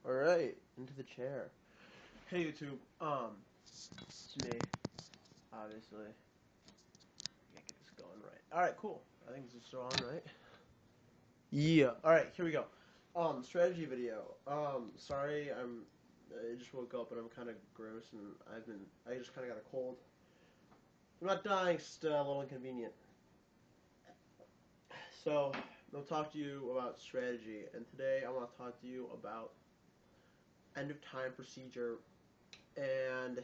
Alright, into the chair. Hey YouTube, it's me, obviously. Gotta get this going right. Alright, cool. I think this is still on, right? Yeah. Alright, here we go. Strategy video. Sorry, I just woke up and I'm kinda gross and I just kinda got a cold. I'm not dying, just a little inconvenient. So, I'll talk to you about strategy, and today I want to talk to you about end of time procedure and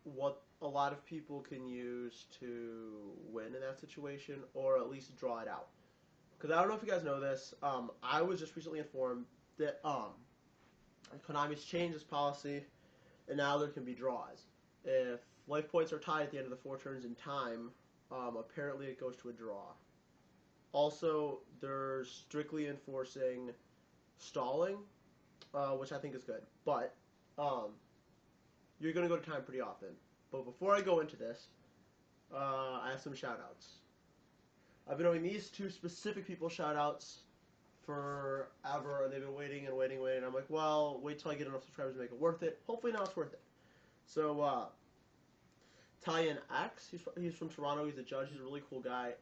what a lot of people can use to win in that situation, or at least draw it out. Because I don't know if you guys know this, I was just recently informed that Konami's changed its policy, and now there can be draws. If life points are tied at the end of the 4 turns in time, apparently it goes to a draw. Also, they're strictly enforcing stalling, which I think is good. But you're going to go to time pretty often. But before I go into this, I have some shout-outs. I've been owing these 2 specific people shout-outs forever, and they've been waiting and waiting and waiting. I'm like, well, wait till I get enough subscribers to make it worth it. Hopefully now it's worth it. So, Tyan X, he's from Toronto. He's a judge. He's a really cool guy.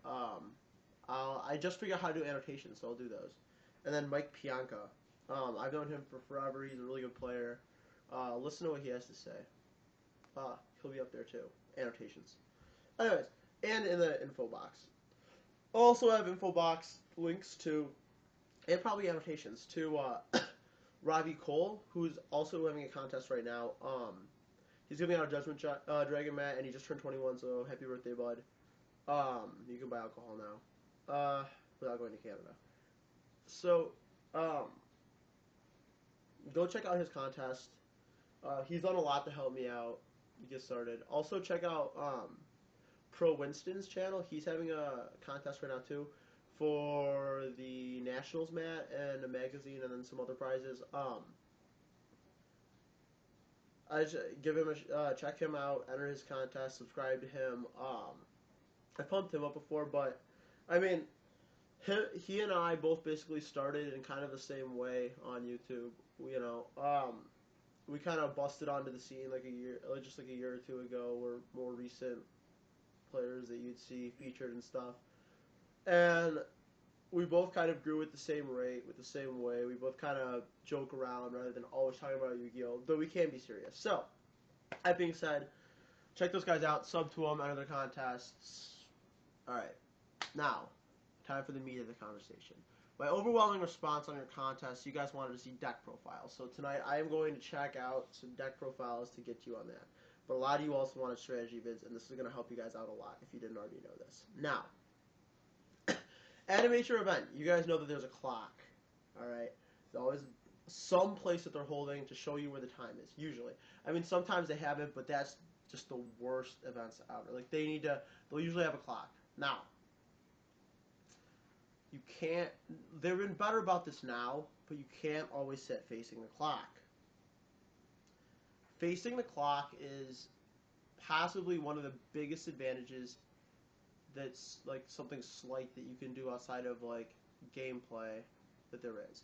I just figured out how to do annotations, so I'll do those. And then Mike Pianka. I've known him for forever. He's a really good player. Listen to what he has to say. He'll be up there too. Annotations. Anyways, and in the info box. Also have info box links to, and probably annotations to Ravi Cole, who's also having a contest right now. He's giving out a Judgment Dragon mat, and he just turned 21, so happy birthday, bud. You can buy alcohol now, without going to Canada. So, go check out his contest. He's done a lot to help me out get started. Also, check out Pro Winston's channel. He's having a contest right now too for the Nationals mat and a magazine, and then some other prizes. I just give him a check him out, enter his contest, subscribe to him. I pumped him up before, but I mean, he and I both basically started in kind of the same way on YouTube. You know, we kind of busted onto the scene like just like a year or 2 ago. We're more recent players that you'd see featured and stuff, and we both kind of grew at the same rate, with the same way. We both kind of joke around rather than always talking about Yu-Gi-Oh, though we can be serious. So, that being said, check those guys out, sub to them, enter their contests. Alright, now, time for the meat of the conversation. My overwhelming response on your contest, you guys wanted to see deck profiles. So tonight I am going to check out some deck profiles to get you on that. But a lot of you also wanted strategy vids, and this is going to help you guys out a lot if you didn't already know this. Now, at a major event, you guys know that there's a clock. Alright? There's always some place that they're holding to show you where the time is, usually. I mean, sometimes they have it, but that's just the worst events ever. Like, they'll usually have a clock. Now, you can't, they've been better about this now, but you can't always sit facing the clock. Facing the clock is possibly one of the biggest advantages that's like something slight that you can do outside of like gameplay that there is.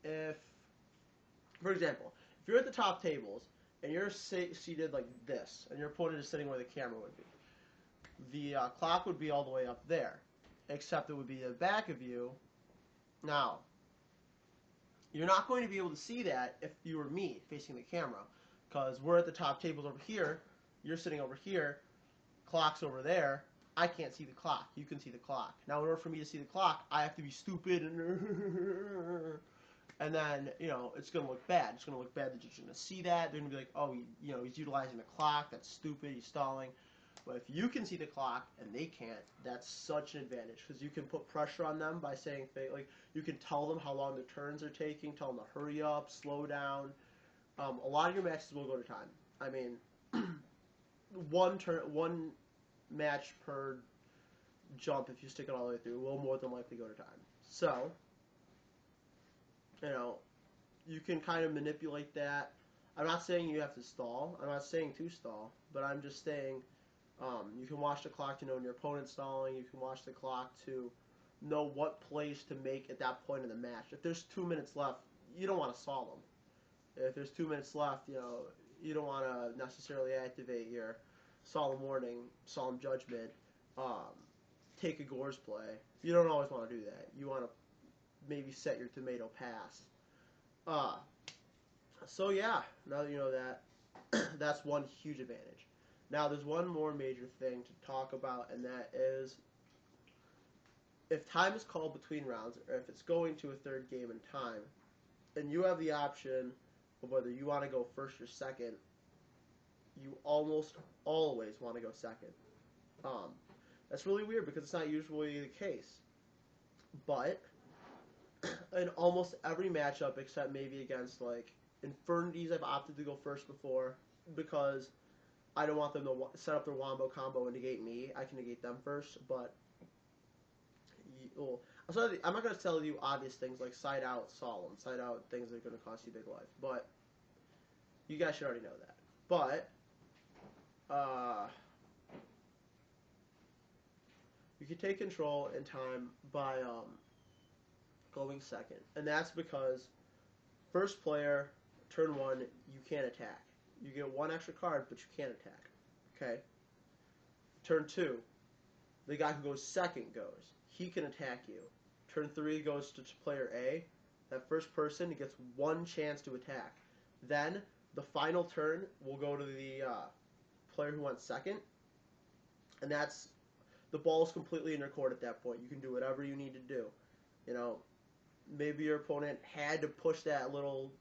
If, for example, if you're at the top tables and you're seated like this, and your opponent is sitting where the camera would be, the clock would be all the way up there, except it would be the back of you. Now, you're not going to be able to see that if you were me facing the camera, because we're at the top tables over here, you're sitting over here, clock's over there. I can't see the clock. You can see the clock. Now, in order for me to see the clock, I have to be stupid and then, you know, it's going to look bad. It's going to look bad that you're going to see that. They're going to be like, oh, you know, he's utilizing the clock. That's stupid. He's stalling. But if you can see the clock and they can't, that's such an advantage, because you can put pressure on them by saying, like, you can tell them how long their turns are taking, tell them to hurry up, slow down. A lot of your matches will go to time. I mean, one match per jump, if you stick it all the way through, will more than likely go to time. So, you know, you can kind of manipulate that. I'm not saying you have to stall. I'm not saying to stall, but I'm just saying you can watch the clock to know when your opponent's stalling. You can watch the clock to know what plays to make at that point in the match. If there's 2 minutes left, you don't want to stall them. If there's 2 minutes left, you don't want to necessarily activate your solemn warning, solemn judgment, take a Gore's play. You don't always want to do that. You want to maybe set your tomato pass. So yeah, now that you know that, that's one huge advantage. Now there's one more major thing to talk about, and that is if time is called between rounds, or if it's going to a third game in time, and you have the option of whether you want to go first or second, you almost always want to go second. That's really weird because it's not usually the case. But in almost every matchup, except maybe against like Infernities, I've opted to go first before because I don't want them to set up their wombo combo and negate me. I can negate them first, but I'm not going to tell you obvious things like side out solemn, side out things that are going to cost you big life, but you guys should already know that. But you can take control in time by going second, and that's because first player, turn 1, you can't attack. You get 1 extra card, but you can't attack. Okay? Turn 2, the guy who goes second goes. He can attack you. Turn 3 goes to player A. That first person gets 1 chance to attack. Then, the final turn will go to the player who went second, and that's the ball is completely in your court at that point. You can do whatever you need to do. Maybe your opponent had to push that little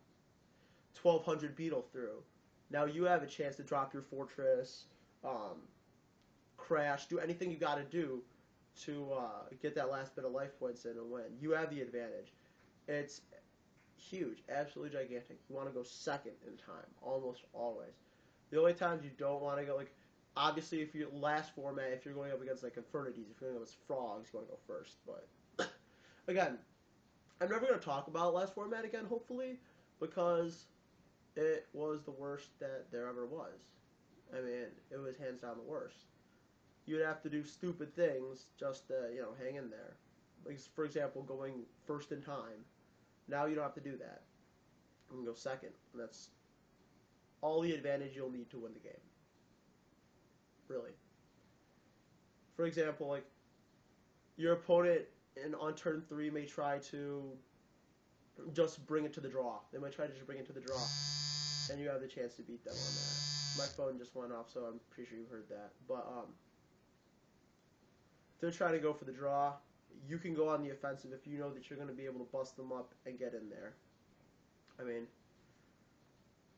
1200 beetle through. Now you have a chance to drop your fortress, crash, do anything you got to do to get that last bit of life points in and win. You have the advantage. It's huge, absolutely gigantic. You want to go second in time, almost always. The only times you don't want to go, like, obviously if you're last format, if you're going up against like Infernities, if you're going up against Frogs, you want to go first. But again, I'm never going to talk about last format again, hopefully, because it was the worst that there ever was. I mean, it was hands down the worst. You'd have to do stupid things just to, hang in there. Like, for example, going first in time. Now you don't have to do that. You can go second. And that's all the advantage you'll need to win the game. Really. For example, like, your opponent on turn 3 may try to just bring it to the draw. They might try to just bring it to the draw. And you have the chance to beat them on that. My phone just went off, so I'm pretty sure you heard that. But, if they're trying to go for the draw, you can go on the offensive if you know that you're going to be able to bust them up and get in there. I mean,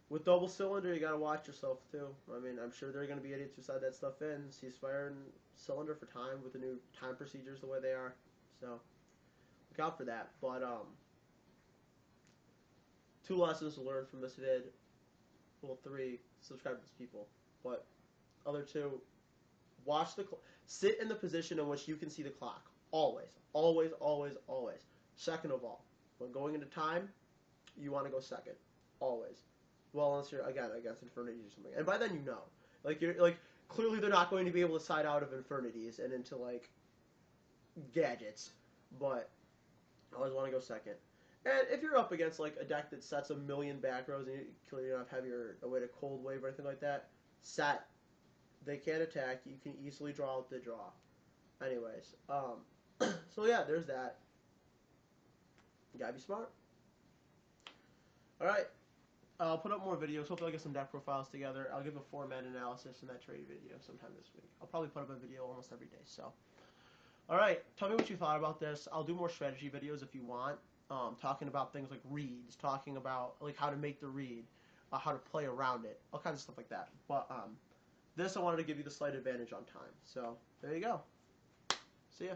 with double cylinder, you got to watch yourself, too. I mean, I'm sure there are going to be idiots who side that stuff in. Ceasefire and cylinder for time with the new time procedures the way they are. So, look out for that. But, 2 lessons to learn from this vid. Well, 3, subscribe to these people. But, other 2, watch the sit in the position in which you can see the clock. Always. Always, always, always. Second of all, when going into time, you want to go second. Always. Well, unless you're, again, against Infernities or something. And by then you know. Clearly they're not going to be able to side out of Infernities and into, gadgets. But, always want to go second. And if you're up against, a deck that sets a million back rows and you clearly don't have a way to cold wave or anything like that, set. They can't attack. You can easily draw out the draw. Anyways, so yeah, there's that. You gotta be smart. Alright, I'll put up more videos. Hopefully I'll get some deck profiles together. I'll give a format analysis in that trade video sometime this week. I'll probably put up a video almost every day, so. Alright, tell me what you thought about this. I'll do more strategy videos if you want. Talking about things like reads, talking about how to make the read, how to play around it, all kinds of stuff like that. But this I wanted to give you the slight advantage on time. So there you go. See ya.